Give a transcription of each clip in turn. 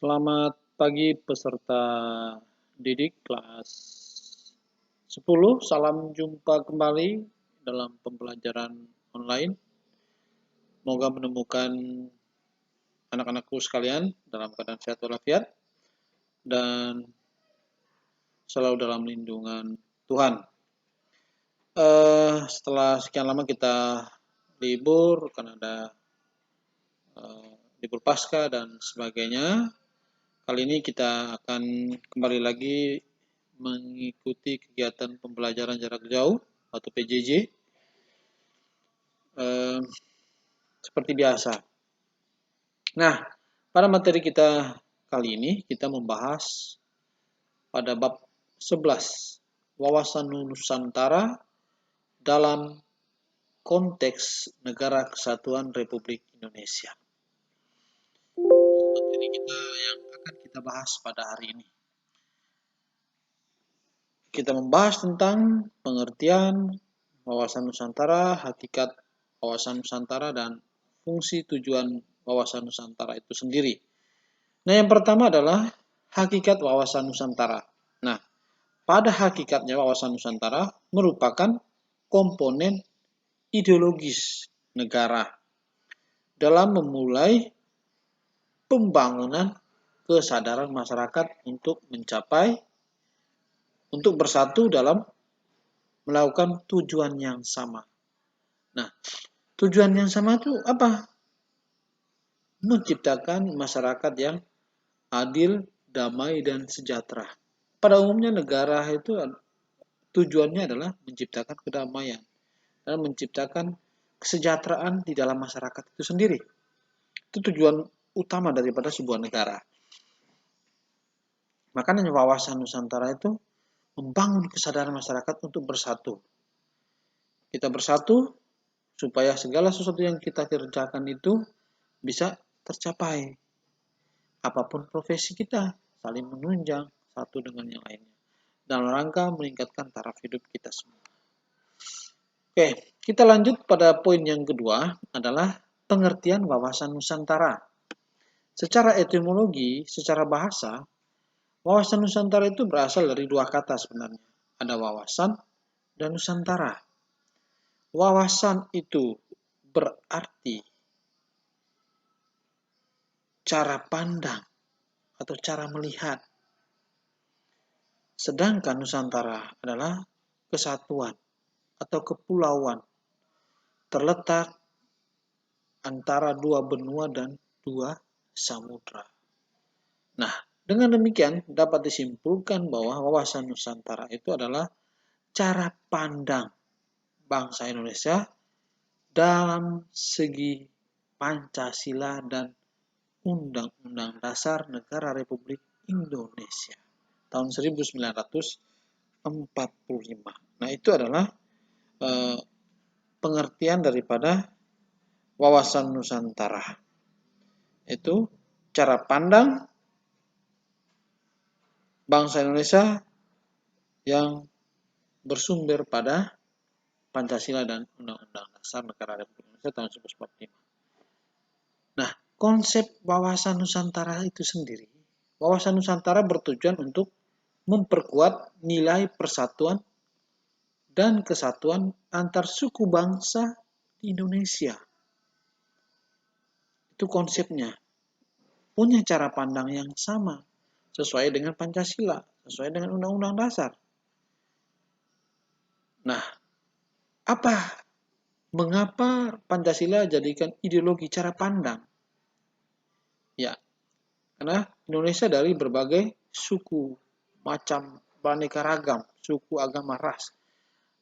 Selamat pagi peserta didik kelas 10. Salam jumpa kembali dalam pembelajaran online. Semoga menemukan anak-anakku sekalian dalam keadaan sehat walafiat dan selalu dalam lindungan Tuhan. Setelah sekian lama kita libur karena ada libur Paskah dan sebagainya, kali ini kita akan kembali lagi mengikuti kegiatan pembelajaran jarak jauh atau PJJ seperti biasa. Nah, pada materi kita kali ini kita membahas pada bab 11, wawasan Nusantara dalam konteks Negara Kesatuan Republik Indonesia. Materi kita yang akan kita bahas pada hari ini. Kita membahas tentang pengertian wawasan Nusantara, hakikat wawasan Nusantara, dan fungsi tujuan wawasan Nusantara itu sendiri. Nah, yang pertama adalah hakikat wawasan Nusantara. Nah, pada hakikatnya wawasan Nusantara merupakan komponen ideologis negara dalam memulai pembangunan kesadaran masyarakat untuk bersatu dalam melakukan tujuan yang sama. Nah, tujuan yang sama itu apa? Menciptakan masyarakat yang adil, damai, dan sejahtera. Pada umumnya negara itu tujuannya adalah menciptakan kedamaian dan menciptakan kesejahteraan di dalam masyarakat itu sendiri. Itu tujuan utama daripada sebuah negara. Makanya wawasan Nusantara itu membangun kesadaran masyarakat untuk bersatu. Kita bersatu supaya segala sesuatu yang kita kerjakan itu bisa tercapai. Apapun profesi kita, saling menunjang satu dengan yang lainnya dalam rangka meningkatkan taraf hidup kita semua. Oke, kita lanjut pada poin yang kedua adalah pengertian wawasan Nusantara. Secara etimologi, secara bahasa, wawasan Nusantara itu berasal dari dua kata sebenarnya. Ada wawasan dan Nusantara. Wawasan itu berarti cara pandang atau cara melihat. Sedangkan Nusantara adalah kesatuan atau kepulauan terletak antara dua benua dan dua samudra. Nah, dengan demikian dapat disimpulkan bahwa wawasan Nusantara itu adalah cara pandang bangsa Indonesia dalam segi Pancasila dan Undang-Undang Dasar Negara Republik Indonesia tahun 1945. Nah, itu adalah pengertian daripada wawasan Nusantara. Itu cara pandang bangsa Indonesia yang bersumber pada Pancasila dan Undang-Undang Dasar Negara Republik Indonesia tahun 1945. Nah, konsep wawasan Nusantara itu sendiri, wawasan Nusantara bertujuan untuk memperkuat nilai persatuan dan kesatuan antar suku bangsa di Indonesia. Itu konsepnya. Punya cara pandang yang sama, sesuai dengan Pancasila, sesuai dengan Undang-Undang Dasar. Nah, mengapa Pancasila jadikan ideologi cara pandang? Ya, karena Indonesia dari berbagai suku, macam beraneka ragam, suku, agama, ras.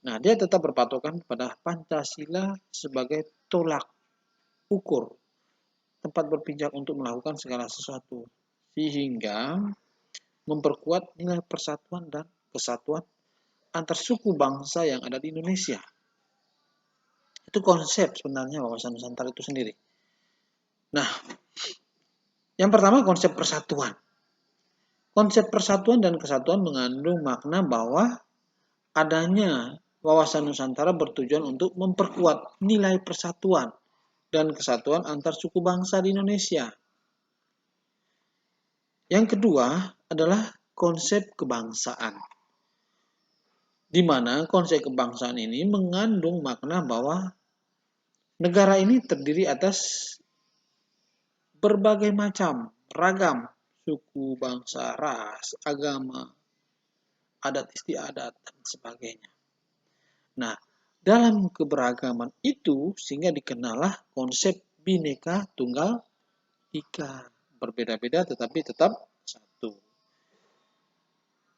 Nah, dia tetap berpatokan pada Pancasila sebagai tolak ukur, tempat berpijak untuk melakukan segala sesuatu. Sehingga memperkuat nilai persatuan dan kesatuan antar suku bangsa yang ada di Indonesia. Itu konsep sebenarnya wawasan Nusantara itu sendiri. Nah, yang pertama konsep persatuan. Konsep persatuan dan kesatuan mengandung makna bahwa adanya wawasan Nusantara bertujuan untuk memperkuat nilai persatuan dan kesatuan antar suku bangsa di Indonesia. Yang kedua adalah konsep kebangsaan, di mana konsep kebangsaan ini mengandung makna bahwa negara ini terdiri atas berbagai macam, ragam, suku, bangsa, ras, agama, adat istiadat, dan sebagainya. Nah, dalam keberagaman itu sehingga dikenallah konsep Bhinneka Tunggal Ika. Berbeda-beda tetapi tetap satu.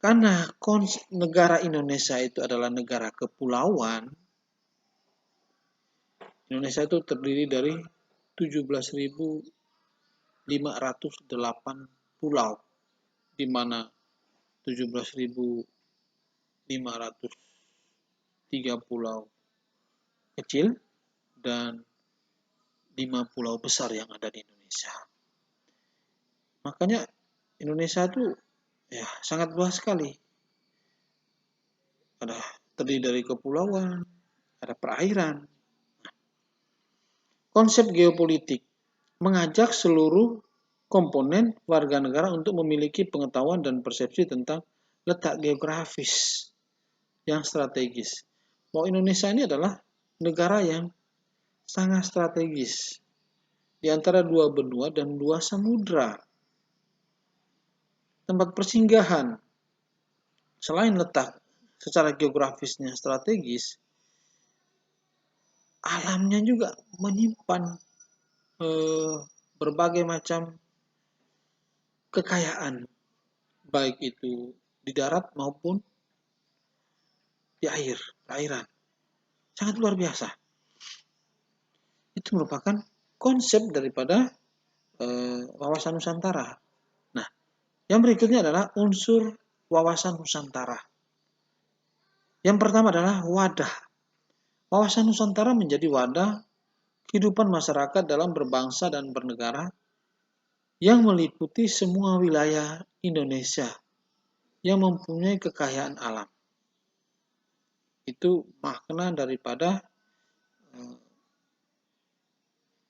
Karena negara Indonesia itu adalah negara kepulauan, Indonesia itu terdiri dari 17.508 pulau, di mana 17.503 pulau kecil dan 5 pulau besar yang ada di Indonesia. Makanya Indonesia itu ya sangat luas sekali. Ada terdiri dari kepulauan, ada perairan. Konsep geopolitik mengajak seluruh komponen warga negara untuk memiliki pengetahuan dan persepsi tentang letak geografis yang strategis. Bahwa Indonesia ini adalah negara yang sangat strategis di antara dua benua dan dua samudra. Tempat persinggahan selain letak secara geografisnya strategis, alamnya juga menyimpan berbagai macam kekayaan, baik itu di darat maupun di air, perairan. Sangat luar biasa. Itu merupakan konsep daripada wawasan Nusantara. Nah, yang berikutnya adalah unsur wawasan Nusantara. Yang pertama adalah wadah. Wawasan Nusantara menjadi wadah kehidupan masyarakat dalam berbangsa dan bernegara yang meliputi semua wilayah Indonesia yang mempunyai kekayaan alam. Itu makna daripada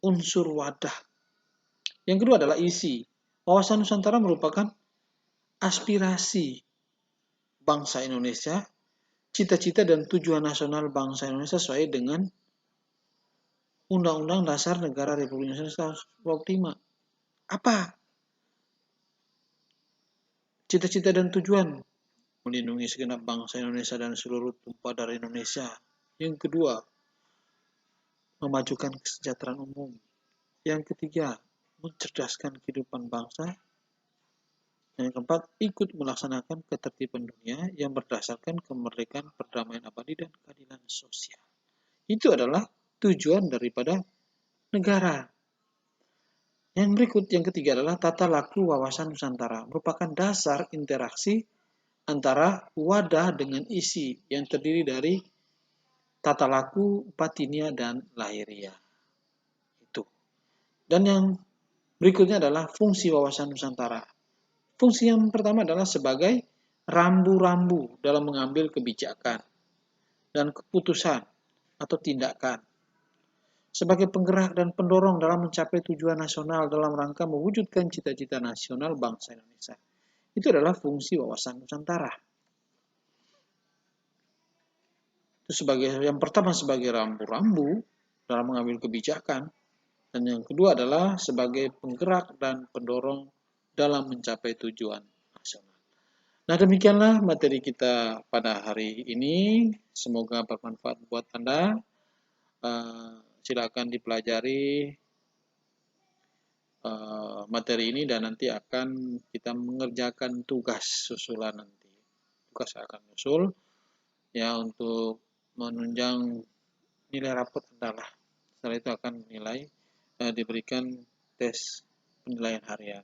unsur wadah. Yang kedua adalah isi. Wawasan Nusantara merupakan aspirasi bangsa Indonesia, cita-cita dan tujuan nasional bangsa Indonesia sesuai dengan Undang-Undang Dasar Negara Republik Indonesia tahun 1945. Apa? Cita-cita dan tujuan melindungi segenap bangsa Indonesia dan seluruh tumpah darah Indonesia. Yang kedua, memajukan kesejahteraan umum. Yang ketiga, mencerdaskan kehidupan bangsa. Yang keempat, ikut melaksanakan ketertiban dunia yang berdasarkan kemerdekaan, perdamaian abadi, dan keadilan sosial. Itu adalah tujuan daripada negara. Yang berikut, yang ketiga adalah tata laku wawasan Nusantara. Merupakan dasar interaksi antara wadah dengan isi yang terdiri dari tata laku, batinia, dan lahiria. Itu. Dan yang berikutnya adalah fungsi wawasan Nusantara. Fungsi yang pertama adalah sebagai rambu-rambu dalam mengambil kebijakan dan keputusan atau tindakan. Sebagai penggerak dan pendorong dalam mencapai tujuan nasional dalam rangka mewujudkan cita-cita nasional bangsa Indonesia. Itu adalah fungsi wawasan Nusantara. Itu yang pertama sebagai rambu-rambu dalam mengambil kebijakan, dan yang kedua adalah sebagai penggerak dan pendorong dalam mencapai tujuan nasional. Nah, demikianlah materi kita pada hari ini. Semoga bermanfaat buat Anda. Silakan dipelajari materi ini dan nanti akan kita mengerjakan tugas susulan nanti. Tugas akan usul ya untuk menunjang nilai rapot adalah. Setelah itu akan diberikan tes penilaian harian.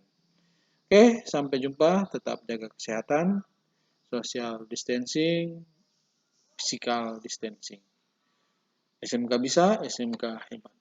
Oke, sampai jumpa. Tetap jaga kesehatan, social distancing, physical distancing. SMK bisa, SMK hebat.